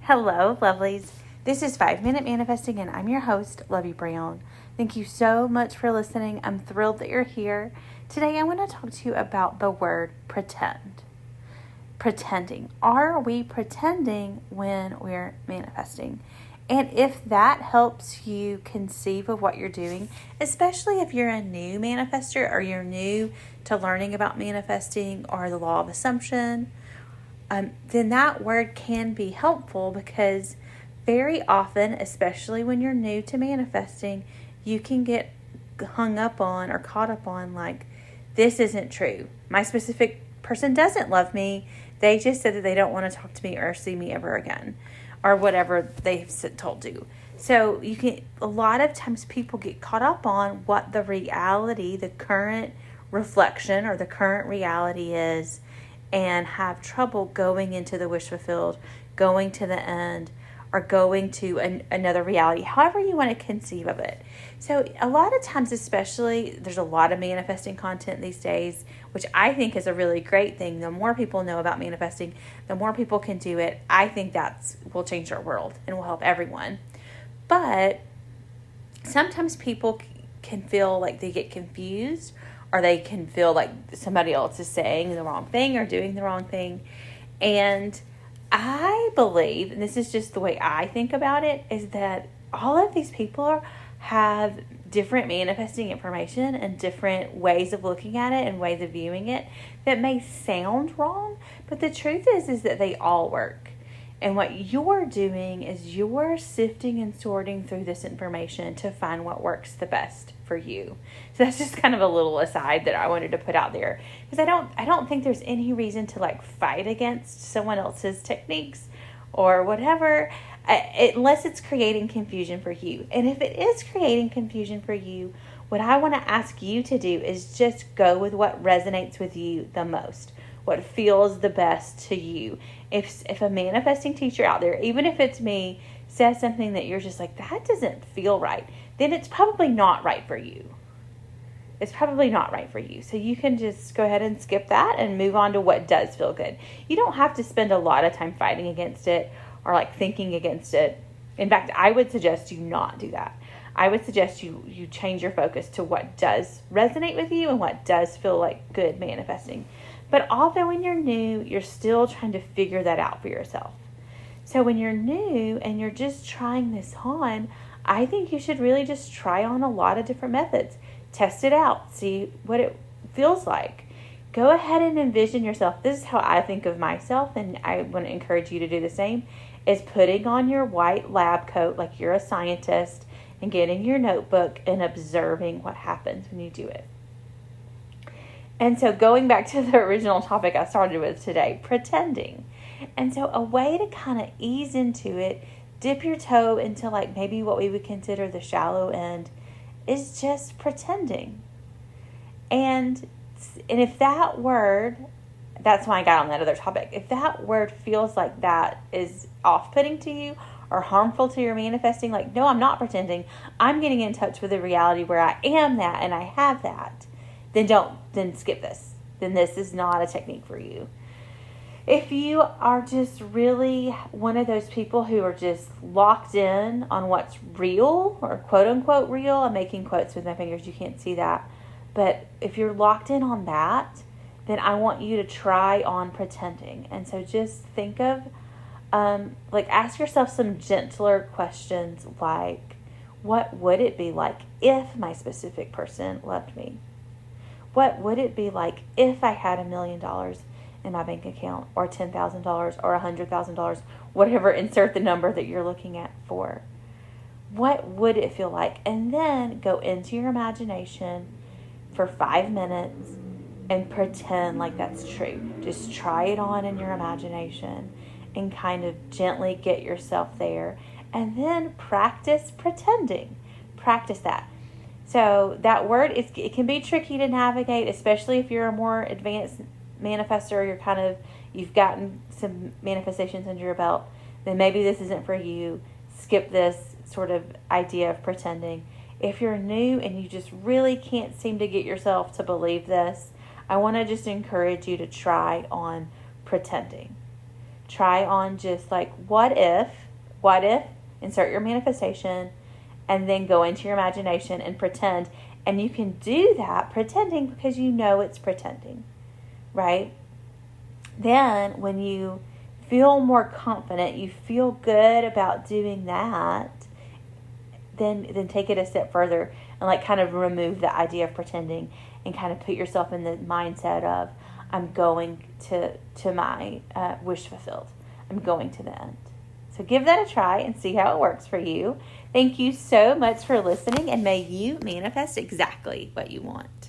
Hello, lovelies. This is 5 Minute Manifesting, and I'm your host, Lovey Brown. Thank you so much for listening. I'm thrilled that you're here. Today, I want to talk to you about the word pretend. Pretending. Are we pretending when we're manifesting? And if that helps you conceive of what you're doing, especially if you're a new manifester or you're new to learning about manifesting or the law of assumption, then that word can be helpful because very often, especially when you're new to manifesting, you can get hung up on or caught up on like, this isn't true. My specific person doesn't love me. They just said that they don't want to talk to me or see me ever again or whatever they've told you. So a lot of times people get caught up on what the reality, the current reflection or the current reality is, and have trouble going into the wish fulfilled, going to the end, or going to another reality, however you want to conceive of it. So a lot of times, especially, there's a lot of manifesting content these days, which I think is a really great thing. The more people know about manifesting, the more people can do it. I think that will change our world and will help everyone. But sometimes people can feel like they get confused, or they can feel like somebody else is saying the wrong thing or doing the wrong thing. And I believe, and this is just the way I think about it, is that all of these people have different manifesting information and different ways of looking at it and ways of viewing it that may sound wrong, but the truth is that they all work. And what you're doing is you're sifting and sorting through this information to find what works the best for you. So that's just kind of a little aside that I wanted to put out there, because I don't think there's any reason to fight against someone else's techniques or whatever, unless it's creating confusion for you. And if it is creating confusion for you, what I want to ask you to do is just go with what resonates with you the most, what feels the best to you. If a manifesting teacher out there, even if it's me, says something that you're just like, that doesn't feel right, then it's probably not right for you. It's probably not right for you. So you can just go ahead and skip that and move on to what does feel good. You don't have to spend a lot of time fighting against it or thinking against it. In fact, I would suggest you not do that. I would suggest you change your focus to what does resonate with you and what does feel like good manifesting. But although when you're new, you're still trying to figure that out for yourself. So when you're new and you're just trying this on, I think you should really just try on a lot of different methods. Test it out. See what it feels like. Go ahead and envision yourself. This is how I think of myself, and I want to encourage you to do the same, is putting on your white lab coat like you're a scientist and getting your notebook and observing what happens when you do it. And so going back to the original topic I started with today, pretending. And so a way to kind of ease into it, dip your toe into maybe what we would consider the shallow end, is just pretending. And if that word, that's why I got on that other topic, if that word feels like that is off-putting to you or harmful to your manifesting, no, I'm not pretending, I'm getting in touch with the reality where I am that and I have that, then skip this. Then this is not a technique for you. If you are just really one of those people who are just locked in on what's real or quote unquote real, I'm making quotes with my fingers, you can't see that. But if you're locked in on that, then I want you to try on pretending. And so just think of, ask yourself some gentler questions like, what would it be like if my specific person loved me? What would it be like if I had $1 million in my bank account, or $10,000 or $100,000, whatever, insert the number that you're looking at for? What would it feel like? And then go into your imagination for 5 minutes and pretend like that's true. Just try it on in your imagination and kind of gently get yourself there. And then practice pretending. Practice that. So that word, it can be tricky to navigate, especially if you're a more advanced manifester, you've gotten some manifestations under your belt, then maybe this isn't for you. Skip this sort of idea of pretending. If you're new and you just really can't seem to get yourself to believe this, I want to just encourage you to try on pretending. try on just like, what if, insert your manifestation, and then go into your imagination and pretend. And you can do that pretending because you know it's pretending, right? Then when you feel more confident, you feel good about doing that, then take it a step further and like kind of remove the idea of pretending and kind of put yourself in the mindset of, I'm going to my wish fulfilled. I'm going to the end. So give that a try and see how it works for you. Thank you so much for listening, and may you manifest exactly what you want.